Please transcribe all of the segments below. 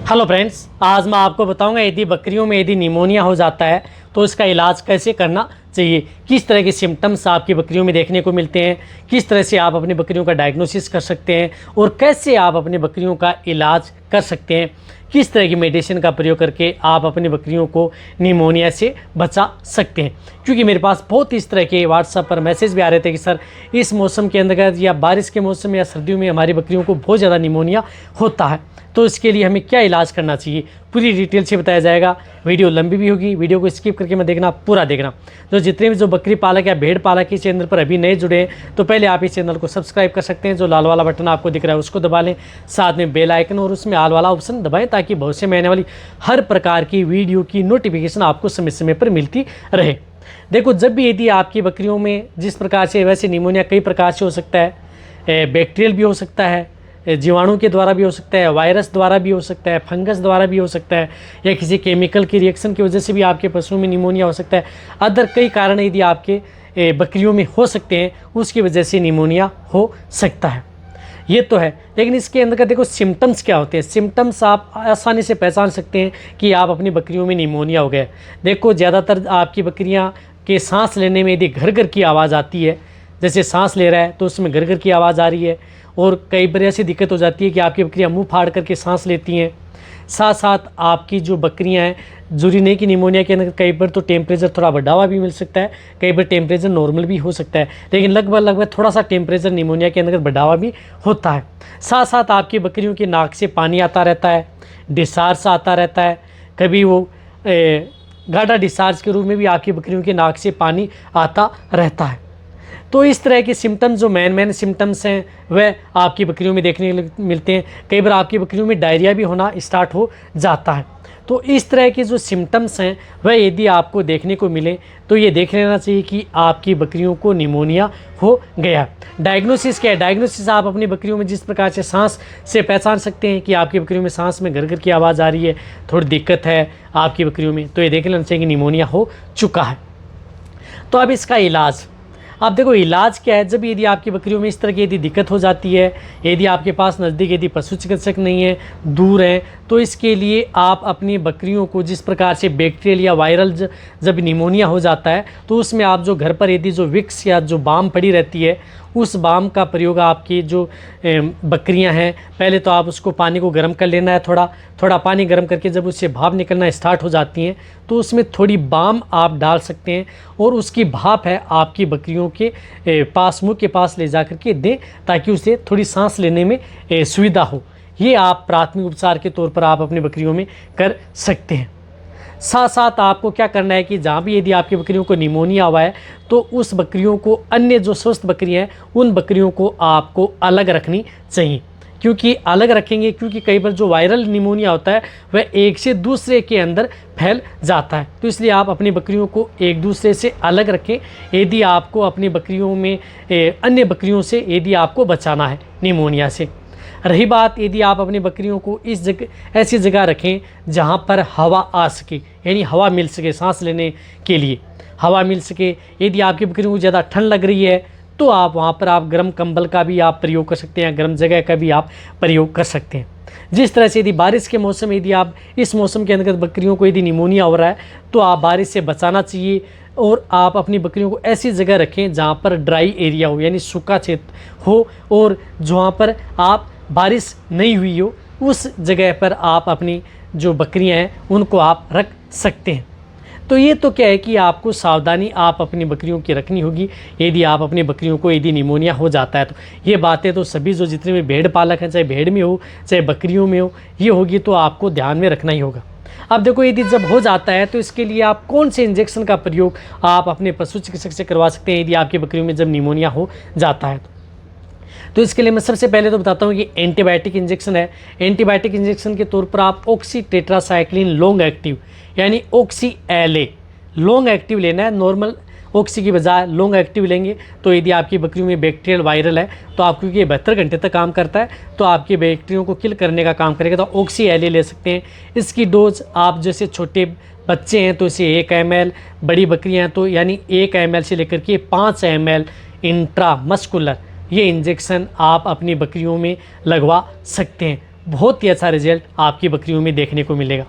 Hello friends, आज मैं आपको बताऊंगा यदि बकरियों में यदि निमोनिया हो जाता है तो इसका इलाज कैसे करना चाहिए, किस तरह के सिम्टम्स आपकी बकरियों में देखने को मिलते हैं, किस तरह से आप अपनी बकरियों का डायग्नोसिस कर सकते हैं और कैसे आप अपनी बकरियों का इलाज कर सकते हैं, किस तरह की मेडिसिन का प्रयोग करके आप अपनी बकरियों को निमोनिया से बचा सकते हैं। क्योंकि मेरे पास बहुत इस तरह के व्हाट्सएप पर मैसेज भी आ रहे थे कि सर इस मौसम के अंदर या बारिश के मौसम या सर्दियों में हमारी बकरियों को बहुत ज़्यादा निमोनिया होता है, तो इसके लिए हमें क्या इलाज करना चाहिए, पूरी डिटेल से बताया जाएगा। वीडियो लंबी भी होगी, वीडियो को स्किप करके मत देखना, पूरा देखना। तो जितने भी जो बकरी पालक या भेड़ पालक इस चैनल पर अभी नए जुड़े हैं तो पहले आप इस चैनल को सब्सक्राइब कर सकते हैं। जो लाल वाला बटन आपको दिख रहा है उसको दबा लें, साथ में बेल आइकन और उसमें ऑल वाला ऑप्शन दबाएं ताकि भविष्य में आने वाली हर प्रकार की वीडियो की नोटिफिकेशन आपको समय समय पर मिलती रहे। देखो, जब भी यदि आपकी बकरियों में जिस प्रकार से, वैसे निमोनिया कई प्रकार से हो सकता है, बैक्टीरियल भी हो सकता है, जीवाणु के द्वारा भी हो सकता है, वायरस द्वारा भी हो सकता है, फंगस द्वारा भी हो सकता है, या किसी केमिकल की रिएक्शन की वजह से भी आपके पशुओं में निमोनिया हो सकता है। अदर कई कारण यदि आपके बकरियों में हो सकते हैं, उसकी वजह से निमोनिया हो सकता है। ये तो है, लेकिन इसके अंदर का देखो सिम्टम्स क्या होते हैं। सिम्टम्स आप आसानी से पहचान सकते हैं कि आप अपनी बकरियों में निमोनिया हो गया। देखो, ज़्यादातर आपकी बकरियां के सांस लेने में यदि घर घर की आवाज़ आती है, जैसे सांस ले रहा है तो उसमें घर घर की आवाज़ आ रही है, और कई बार ऐसी दिक्कत हो जाती है कि आपकी बकरियां मुंह फाड़ करके सांस लेती हैं। साथ साथ आपकी जो बकरियां हैं, जरूरी की निमोनिया के अंदर कई बार तो टेम्परेचर थोड़ा बढ़ा हुआ भी मिल सकता है, कई बार टेम्परेचर नॉर्मल भी हो सकता है, लेकिन लगभग थोड़ा सा टेम्परेचर निमोनिया के अंदर बढ़ा हुआ भी होता है। साथ साथ आपकी बकरियों की नाक से पानी आता रहता है, डिस्चार्ज आता रहता है, कभी वो गाढ़ा डिस्चार्ज के रूप में भी आपकी बकरियों की नाक से पानी आता रहता है। तो इस तरह के सिम्टम्स जो मेन सिम्टम्स हैं वह आपकी बकरियों में देखने मिलते हैं। कई बार आपकी बकरियों में डायरिया भी होना स्टार्ट हो जाता है। तो इस तरह के जो सिम्टम्स हैं वह यदि आपको देखने को मिले तो ये देख लेना चाहिए कि आपकी बकरियों को निमोनिया हो गया। डायग्नोसिस क्या है? डायग्नोसिस आप अपनी बकरियों में जिस प्रकार से सांस से पहचान सकते हैं कि आपकी बकरियों में सांस में घर घर की आवाज़ आ रही है, थोड़ी दिक्कत है आपकी बकरियों में, तो ये देख लेना चाहिए कि निमोनिया हो चुका है। तो अब इसका इलाज, आप देखो इलाज क्या है। जब यदि आपकी बकरियों में इस तरह की यदि दिक्कत हो जाती है, यदि आपके पास नज़दीक यदि पशु चिकित्सक नहीं है, दूर हैं, तो इसके लिए आप अपनी बकरियों को जिस प्रकार से बैक्टीरियल या वायरल जब निमोनिया हो जाता है तो उसमें आप जो घर पर यदि जो विक्स या जो बाम पड़ी रहती है उस बाम का प्रयोग आपकी जो बकरियां हैं, पहले तो आप उसको पानी को गर्म कर लेना है, थोड़ा पानी गर्म करके जब उससे भाप निकलना स्टार्ट हो जाती हैं तो उसमें थोड़ी बाम आप डाल सकते हैं और उसकी भाप है आपकी बकरियों के पास, मुंह के पास ले जा कर के दें ताकि उसे थोड़ी सांस लेने में सुविधा हो। ये आप प्राथमिक उपचार के तौर पर आप अपनी बकरियों में कर सकते हैं। साथ साथ आपको क्या करना है कि जहाँ भी यदि आपकी बकरियों को निमोनिया हुआ है तो उस बकरियों को, अन्य जो स्वस्थ बकरियाँ हैं उन बकरियों को आपको अलग रखनी चाहिए। क्योंकि अलग रखेंगे, क्योंकि कई बार जो वायरल निमोनिया होता है वह एक से दूसरे के अंदर फैल जाता है, तो इसलिए आप अपनी बकरियों को एक दूसरे से अलग रखें यदि आपको अपनी बकरियों में अन्य बकरियों से यदि आपको बचाना है निमोनिया से। रही बात, यदि आप अपनी बकरियों को इस जगह, ऐसी जगह रखें जहाँ पर हवा आ सके, यानी हवा मिल सके, सांस लेने के लिए हवा मिल सके। यदि आपकी बकरियों को ज़्यादा ठंड लग रही है तो आप वहाँ पर आप गर्म कंबल का भी आप प्रयोग कर सकते हैं, गर्म जगह का भी आप प्रयोग कर सकते हैं। जिस तरह से यदि बारिश के मौसम, यदि आप इस मौसम के अंतर्गत बकरियों को यदि निमोनिया हो रहा है तो आप बारिश से बचाना चाहिए और आप अपनी बकरियों को ऐसी जगह रखें जहाँ पर ड्राई एरिया हो, यानी सूखा क्षेत्र हो, और जहाँ पर आप बारिश नहीं हुई हो उस जगह पर आप अपनी जो बकरियां हैं उनको आप रख सकते हैं। तो ये तो क्या है कि आपको सावधानी आप अपनी बकरियों की रखनी होगी यदि आप अपनी बकरियों को यदि निमोनिया हो जाता है तो। ये बातें तो सभी जो जितने भी भेड़ पालक हैं, चाहे भेड़ में हो चाहे बकरियों में हो, ये होगी तो आपको ध्यान में रखना ही होगा। अब देखो, यदि जब हो जाता है तो इसके लिए आप कौन से इंजेक्शन का प्रयोग आप अपने पशु चिकित्सक से करवा सकते हैं यदि आपकी बकरियों में जब निमोनिया हो जाता है तो इसके लिए मैं सबसे पहले तो बताता हूँ कि एंटीबायोटिक इंजेक्शन है। एंटीबायोटिक इंजेक्शन के तौर पर आप ऑक्सी टेट्रासाइक्लिन लॉन्ग एक्टिव, यानी ऑक्सी LA लॉन्ग एक्टिव लेना है। नॉर्मल ऑक्सी की बजाय लॉन्ग एक्टिव लेंगे तो यदि आपकी बकरियों में बैक्टीरियल वायरल है तो आप, क्योंकि ये 72 घंटे तक काम करता है तो आपके बैक्टीरियों को किल करने का काम करेगा, तो ऑक्सी LA ले सकते हैं। इसकी डोज आप जैसे छोटे बच्चे हैं तो इसे 1 ml, बड़ी बकरियाँ हैं तो यानी 1 ml से लेकर के 5 ml इंट्रामस्कुलर ये इंजेक्शन आप अपनी बकरियों में लगवा सकते हैं। बहुत ही अच्छा रिजल्ट आपकी बकरियों में देखने को मिलेगा।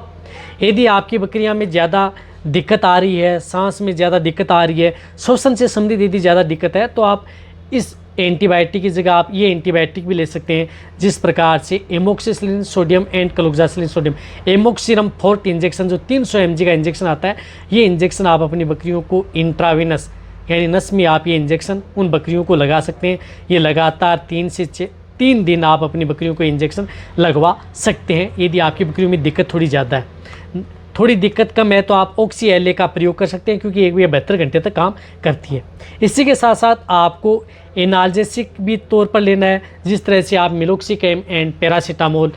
यदि आपकी बकरियां में ज़्यादा दिक्कत आ रही है, सांस में ज़्यादा दिक्कत आ रही है, श्वसन से संबंधित यदि ज़्यादा दिक्कत है, तो आप इस एंटीबायोटिक की जगह आप ये एंटीबायोटिक भी ले सकते हैं, जिस प्रकार से amoxicillin sodium and cloxacillin sodium एमोक्सिरम fort injection, जो 300 mg का इंजेक्शन आता है, ये इंजेक्शन आप अपनी बकरियों को इंट्रावेनस यानी नस में आप ये इंजेक्शन उन बकरियों को लगा सकते हैं। ये लगातार 3 दिन आप अपनी बकरियों को इंजेक्शन लगवा सकते हैं। यदि आपकी बकरियों में दिक्कत थोड़ी ज़्यादा है, थोड़ी दिक्कत कम है, तो आप ऑक्सी LA का प्रयोग कर सकते हैं, क्योंकि ये 72 घंटे तक काम करती है। इसी के साथ साथ आपको एनाल्जेसिक भी तौर पर लेना है, जिस तरह से आप मिलोक्सिकैम एंड पैरासीटामोल,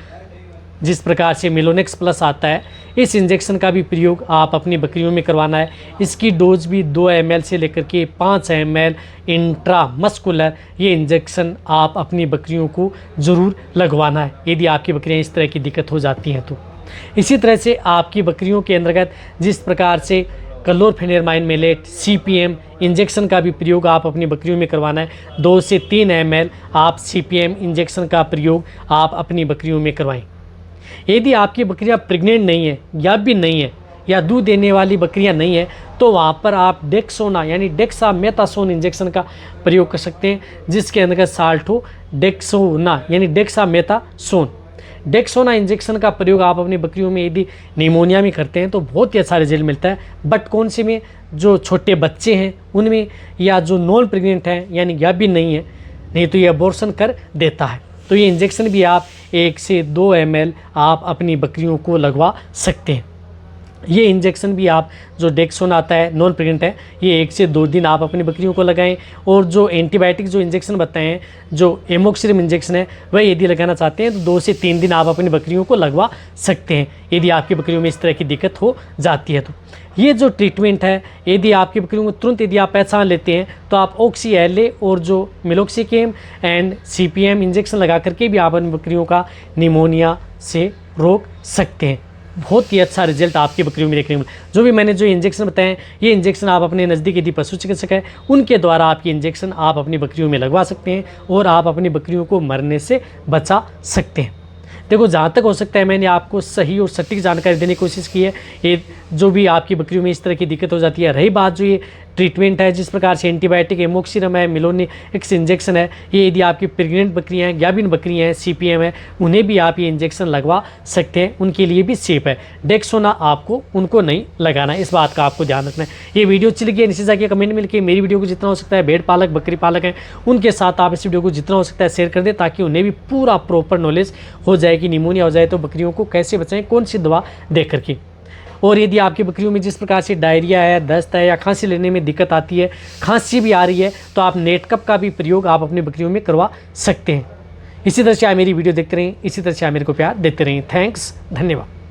जिस प्रकार से मिलोनेक्स प्लस आता है, इस इंजेक्शन का भी प्रयोग आप अपनी बकरियों में करवाना है। इसकी डोज भी 2 ml से लेकर के 5 ml इंट्रामस्कुलर ये इंजेक्शन आप अपनी बकरियों को ज़रूर लगवाना है, यदि आपकी बकरियां इस तरह की दिक्कत हो जाती हैं तो। इसी तरह से आपकी बकरियों के अंतर्गत जिस प्रकार से क्लोरफेनेरमाइन मेलेट CPM इंजेक्शन का भी प्रयोग आप अपनी बकरियों में करवाना है। 2 से 3 ml आप CPM इंजेक्शन का प्रयोग आप अपनी बकरियों में करवाएं। यदि आपकी बकरियां प्रेग्नेंट नहीं है या भी नहीं है, या दूध देने वाली बकरियां नहीं है, तो वहाँ पर आप डेक्सोना यानी डेक्सामेथासोन इंजेक्शन का प्रयोग कर सकते हैं, जिसके अंतर्गत साल्टो डेक्सोना यानी डेक्सामेथासोन डेक्सोना इंजेक्शन का प्रयोग आप अपनी बकरियों में यदि निमोनिया में करते हैं तो बहुत ही अच्छा रिजल्ट मिलता है। बट कौन से में, जो छोटे बच्चे हैं उनमें, या जो नॉन प्रेग्नेंट हैं यानी या भी नहीं है, नहीं तो ये अबॉर्शन कर देता है। तो ये इंजेक्शन भी आप 1 से 2 ml आप अपनी बकरियों को लगवा सकते हैं। ये इंजेक्शन भी आप, जो डेक्सोन आता है नॉन प्रेग्नेंट है, ये 1 से 2 दिन आप अपनी बकरियों को लगाएं। और जो एंटीबायोटिक जो इंजेक्शन बताए हैं, जो एमोक्सिलिन इंजेक्शन है, वह यदि लगाना चाहते हैं तो 2 से 3 दिन आप अपनी बकरियों को लगवा सकते हैं, यदि आपकी बकरियों में इस तरह की दिक्कत हो जाती है तो। ये जो ट्रीटमेंट है, यदि आपकी बकरियों को तुरंत यदि आप पहचान लेते हैं, तो आप ऑक्सी LA और जो मिलोक्सिकेम एंड CPM इंजेक्शन लगा करके भी आप अपनी बकरियों का निमोनिया से रोक सकते हैं। बहुत ही अच्छा रिजल्ट आपकी बकरियों में देखने को मिला। जो भी मैंने जो इंजेक्शन बताए हैं, ये इंजेक्शन आप अपने नज़दीक यदि पशु चिकित्सक है, उनके द्वारा आपकी इंजेक्शन आप अपनी बकरियों में लगवा सकते हैं और आप अपनी बकरियों को मरने से बचा सकते हैं। देखो, जहाँ तक हो सकता है मैंने आपको सही और सटीक जानकारी देने की कोशिश की है। ये जो भी आपकी बकरियों में इस तरह की दिक्कत हो जाती है, रही बात जो ये ट्रीटमेंट है, जिस प्रकार से एंटीबायोटिक एमोक्सिरम है, मिलोनिक्स इंजेक्शन है, ये यदि आपकी प्रेग्नेंट बकरियां हैं, गाभिन बकरियां हैं, CPM है, उन्हें भी आप ये इंजेक्शन लगवा सकते हैं, उनके लिए भी सेफ है। डेक्सोना आपको उनको नहीं लगाना है, इस बात का आपको ध्यान रखना है। ये वीडियो अच्छी लगी है नीचे जाके कमेंट में लिखिए। मेरी वीडियो को जितना हो सकता है, भेड़ पालक बकरी पालक हैं उनके साथ आप इस वीडियो को जितना हो सकता है शेयर कर दें, ताकि उन्हें भी पूरा प्रॉपर नॉलेज हो जाए कि निमोनिया हो जाए तो बकरियों को कैसे बचाएं, कौन सी दवा दे करके। और यदि आपकी बकरियों में जिस प्रकार से डायरिया है, दस्त है या खांसी लेने में दिक्कत आती है, खांसी भी आ रही है, तो आप नेटकप का भी प्रयोग आप अपनी बकरियों में करवा सकते हैं। इसी तरह से आप मेरी वीडियो देखते रहें, इसी तरह से आप मेरे को प्यार देते रहें। थैंक्स, धन्यवाद।